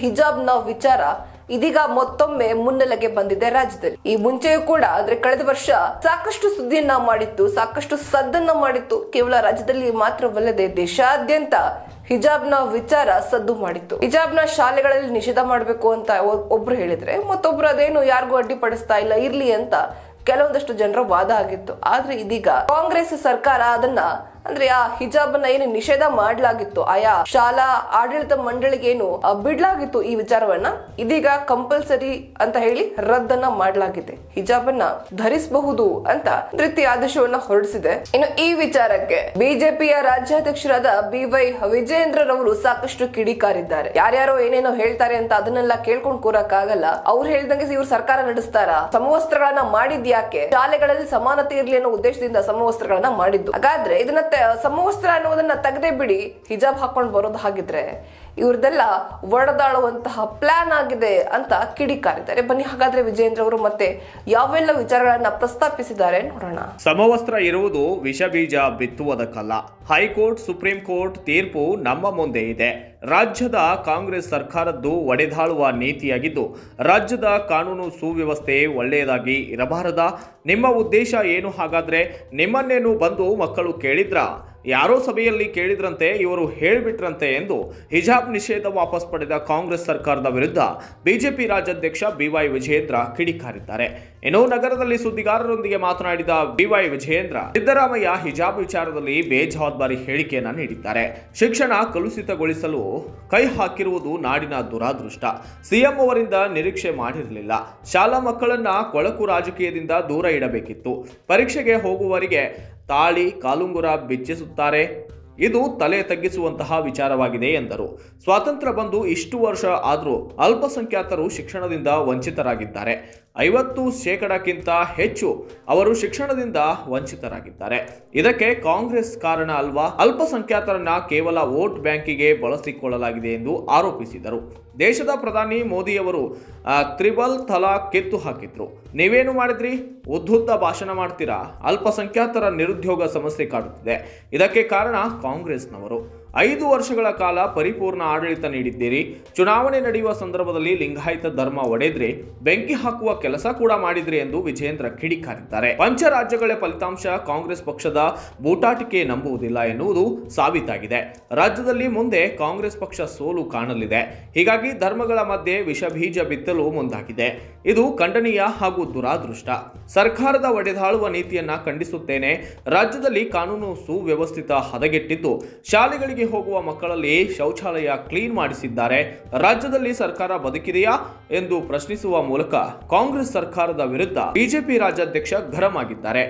ಹಿಜಾಬ್ನ ವಿಚಾರ ಇದೀಗ ಮತ್ತೊಮ್ಮೆ ಮುನ್ನೆಲೆಗೆ ಬಂದಿದೆ ರಾಜ್ಯದಲ್ಲಿ. ಈ ಮುಂಚೆಯೂ ಕೂಡ ಅಂದ್ರೆ ಕಳೆದ ವರ್ಷ ಸಾಕಷ್ಟು ಸುದ್ದಿಯನ್ನ ಮಾಡಿತ್ತು, ಸಾಕಷ್ಟು ಸದ್ದನ್ನ ಮಾಡಿತ್ತು. ಕೇವಲ ರಾಜ್ಯದಲ್ಲಿ ಮಾತ್ರವಲ್ಲದೆ ದೇಶಾದ್ಯಂತ ಹಿಜಾಬ್ನ ವಿಚಾರ ಸದ್ದು ಮಾಡಿತ್ತು. ಹಿಜಾಬ್ನ ಶಾಲೆಗಳಲ್ಲಿ ನಿಷೇಧ ಮಾಡಬೇಕು ಅಂತ ಒಬ್ರು ಹೇಳಿದ್ರೆ ಮತ್ತೊಬ್ರು ಅದೇನು ಯಾರಿಗೂ ಅಡ್ಡಿಪಡಿಸ್ತಾ ಇಲ್ಲ, ಇರ್ಲಿ ಅಂತ ಕೆಲವೊಂದಷ್ಟು ಜನರ ವಾದ ಆಗಿತ್ತು. ಆದ್ರೆ ಇದೀಗ ಕಾಂಗ್ರೆಸ್ ಸರ್ಕಾರ ಅದನ್ನ ಅಂದ್ರೆ ಆ ಹಿಜಾಬ್ ಅನ್ನ ಏನು ನಿಷೇಧ ಮಾಡಲಾಗಿತ್ತು, ಆಯಾ ಶಾಲಾ ಆಡಳಿತ ಮಂಡಳಿಗೆ ಏನು ಬಿಡ್ಲಾಗಿತ್ತು ಈ ವಿಚಾರವನ್ನ ಇದೀಗ ಕಂಪಲ್ಸರಿ ಅಂತ ಹೇಳಿ ರದ್ದನ್ನ ಮಾಡಲಾಗಿದೆ. ಹಿಜಾಬ್ ಅನ್ನ ಧರಿಸಬಹುದು ಅಂತ ರೀತಿ ಆದೇಶವನ್ನ ಹೊರಡಿಸಿದೆ. ಇನ್ನು ಈ ವಿಚಾರಕ್ಕೆ ಬಿಜೆಪಿಯ ರಾಜ್ಯಾಧ್ಯಕ್ಷರಾದ BY ವಿಜಯೇಂದ್ರರವರು ಸಾಕಷ್ಟು ಕಿಡಿಕಾರಿದ್ದಾರೆ. ಯಾರ್ಯಾರೋ ಏನೇನೋ ಹೇಳ್ತಾರೆ ಅಂತ ಅದನ್ನೆಲ್ಲ ಕೇಳ್ಕೊಂಡು ಕೂರಕ್ಕಾಗಲ್ಲ. ಅವ್ರು ಹೇಳ್ದಂಗೆ ಇವ್ರು ಸರ್ಕಾರ ನಡೆಸ್ತಾರ, ಸಮವಸ್ತ್ರಗಳನ್ನ ಮಾಡಿದ್ಯಾಕೆ, ಶಾಲೆಗಳಲ್ಲಿ ಸಮಾನತೆ ಇರ್ಲಿ ಅನ್ನೋ ಉದ್ದೇಶದಿಂದ ಸಮವಸ್ತ್ರಗಳನ್ನ ಮಾಡಿದ್ದು. ಹಾಗಾದ್ರೆ ಇದನ್ನ ಸಮವಸ್ತ್ರ ಅನ್ನೋದನ್ನ ತೆಗೆದೇ ಬಿಡಿ, ಹಿಜಾಬ್ ಹಾಕೊಂಡು ಬರೋದು ಹಾಗಿದ್ರೆ ಇವ್ರದೆಲ್ಲ ಒಡೆದಾಳುವಂತಹ ಪ್ಲಾನ್ ಆಗಿದೆ ಅಂತ ಕಿಡಿಕಾರಿದ್ದಾರೆ. ಬನ್ನಿ ಹಾಗಾದ್ರೆ ವಿಜೇಂದ್ರ ಅವರು ಮತ್ತೆ ಯಾವೆಲ್ಲ ವಿಚಾರಗಳನ್ನ ಪ್ರಸ್ತಾಪಿಸಿದ್ದಾರೆ ನೋಡೋಣ. ಸಮವಸ್ತ್ರ ಇರುವುದು ವಿಷ ಬೀಜ ಬಿತ್ತುವುದಕ್ಕಲ್ಲ. ಹೈಕೋರ್ಟ್, ಸುಪ್ರೀಂ ಕೋರ್ಟ್ ತೀರ್ಪು ನಮ್ಮ ಮುಂದೆ ಇದೆ. ರಾಜ್ಯದ ಕಾಂಗ್ರೆಸ್ ಸರ್ಕಾರದ್ದು ಒಡೆದಾಳುವ ನೀತಿಯಾಗಿದ್ದು ರಾಜ್ಯದ ಕಾನೂನು ಸುವ್ಯವಸ್ಥೆ ಒಳ್ಳೆಯದಾಗಿ ಇರಬಾರದ. ನಿಮ್ಮ ಉದ್ದೇಶ ಏನು? ಹಾಗಾದ್ರೆ ನಿಮ್ಮನ್ನೇನು ಬಂದು ಮಕ್ಕಳು ಕೇಳಿದ್ರ? ಯಾರೋ ಸಭೆಯಲ್ಲಿ ಕೇಳಿದ್ರಂತೆ, ಇವರು ಹೇಳಿಬಿಟ್ರಂತೆ ಎಂದು ಹಿಜಾಬ್ ನಿಷೇಧ ವಾಪಸ್ ಪಡೆದ ಕಾಂಗ್ರೆಸ್ ಸರ್ಕಾರದ ವಿರುದ್ಧ ಬಿಜೆಪಿ ರಾಜ್ಯಾಧ್ಯಕ್ಷ BY ವಿಜಯೇಂದ್ರ ಕಿಡಿಕಾರಿದ್ದಾರೆ. ಇನ್ನು ನಗರದಲ್ಲಿ ಸುದ್ದಿಗಾರರೊಂದಿಗೆ ಮಾತನಾಡಿದ BY ವಿಜಯೇಂದ್ರ, ಸಿದ್ದರಾಮಯ್ಯ ಹಿಜಾಬ್ ವಿಚಾರದಲ್ಲಿ ಬೇಜವಾಬ್ದಾರಿ ಹೇಳಿಕೆಯನ್ನ ನೀಡಿದ್ದಾರೆ. ಶಿಕ್ಷಣ ಕಲುಷಿತಗೊಳಿಸಲು ಕೈ ಹಾಕಿರುವುದು ನಾಡಿನ ದುರಾದೃಷ್ಟ. ಸಿಎಂ ಅವರಿಂದ ನಿರೀಕ್ಷೆ ಮಾಡಿರಲಿಲ್ಲ. ಶಾಲಾ ಮಕ್ಕಳನ್ನ ಕೊಳಕು ರಾಜಕೀಯದಿಂದ ದೂರ ಇಡಬೇಕಿತ್ತು. ಪರೀಕ್ಷೆಗೆ ಹೋಗುವವರಿಗೆ ತಾಳಿ ಕಾಲುಂಗುರ ಬಿಚ್ಚಿಸುತ್ತಾರೆ. ಇದು ತಲೆ ತಗ್ಗಿಸುವಂತಹ ವಿಚಾರವಾಗಿದೆ ಎಂದರು. ಸ್ವಾತಂತ್ರ್ಯ ಬಂದು ಇಷ್ಟು ವರ್ಷ ಆದರೂ ಅಲ್ಪಸಂಖ್ಯಾತರು ಶಿಕ್ಷಣದಿಂದ ವಂಚಿತರಾಗಿದ್ದಾರೆ. 50% ಹೆಚ್ಚು ಅವರು ಶಿಕ್ಷಣದಿಂದ ವಂಚಿತರಾಗಿದ್ದಾರೆ. ಇದಕ್ಕೆ ಕಾಂಗ್ರೆಸ್ ಕಾರಣ ಅಲ್ವಾ? ಅಲ್ಪಸಂಖ್ಯಾತರನ್ನ ಕೇವಲ ವೋಟ್ ಬ್ಯಾಂಕಿಗೆ ಬಳಸಿಕೊಳ್ಳಲಾಗಿದೆ ಎಂದು ಆರೋಪಿಸಿದರು. ದೇಶದ ಪ್ರಧಾನಿ ಮೋದಿಯವರು ತ್ರಿಬಲ್ ತಲಾಕ್ ಕಿತ್ತು ಹಾಕಿದ್ರು. ನೀವೇನು ಮಾಡಿದ್ರಿ? ಉದ್ದುದ್ದ ಭಾಷಣ ಮಾಡ್ತೀರಾ. ಅಲ್ಪಸಂಖ್ಯಾತರ ನಿರುದ್ಯೋಗ ಸಮಸ್ಯೆ ಕಾಡುತ್ತಿದೆ. ಇದಕ್ಕೆ ಕಾರಣ ಕಾಂಗ್ರೆಸ್ನವರು. 5 ವರ್ಷಗಳ ಕಾಲ ಪರಿಪೂರ್ಣ ಆಡಳಿತ ನೀಡಿದ್ದೀರಿ. ಚುನಾವಣೆ ನಡೆಯುವ ಸಂದರ್ಭದಲ್ಲಿ ಲಿಂಗಾಯತ ಧರ್ಮ ಒಡೆದ್ರಿ, ಬೆಂಕಿ ಹಾಕುವ ಕೆಲಸ ಕೂಡ ಮಾಡಿದ್ರಿ ಎಂದು ವಿಜಯೇಂದ್ರ ಕಿಡಿಕಾರಿದ್ದಾರೆ. ಪಂಚರಾಜ್ಯಗಳ ಫಲಿತಾಂಶ ಕಾಂಗ್ರೆಸ್ ಪಕ್ಷದ ಬೂಟಾಟಿಕೆ ನಂಬುವುದಿಲ್ಲ ಎನ್ನುವುದು ಸಾಬೀತಾಗಿದೆ. ರಾಜ್ಯದಲ್ಲಿ ಮುಂದೆ ಕಾಂಗ್ರೆಸ್ ಪಕ್ಷ ಸೋಲು ಕಾಣಲಿದೆ. ಹೀಗಾಗಿ ಧರ್ಮಗಳ ಮಧ್ಯೆ ವಿಷಬೀಜ ಬಿತ್ತಲು ಮುಂದಾಗಿದೆ. ಇದು ಖಂಡನೀಯ ಹಾಗೂ ದುರಾದೃಷ್ಟ. ಸರ್ಕಾರದ ಒಡೆದಾಳುವ ನೀತಿಯನ್ನ ಖಂಡಿಸುತ್ತೇನೆ. ರಾಜ್ಯದಲ್ಲಿ ಕಾನೂನು ಸುವ್ಯವಸ್ಥಿತ ಹದಗೆಟ್ಟಿದ್ದು ಶಾಲೆಗಳಿಗೆ ಹೋಗುವ ಮಕ್ಕಳಲ್ಲಿ ಶೌಚಾಲಯ ಕ್ಲೀನ್ ಮಾಡಿಸಿದ್ದಾರೆ. ರಾಜ್ಯದಲ್ಲಿ ಸರ್ಕಾರ ಬದುಕಿದೆಯಾ ಎಂದು ಪ್ರಶ್ನಿಸುವ ಮೂಲಕ ಕಾಂಗ್ರೆಸ್ ಸರ್ಕಾರದ ವಿರುದ್ಧ ಬಿಜೆಪಿ ರಾಜ್ಯಾಧ್ಯಕ್ಷ ಗರಂ ಆಗಿದ್ದಾರೆ.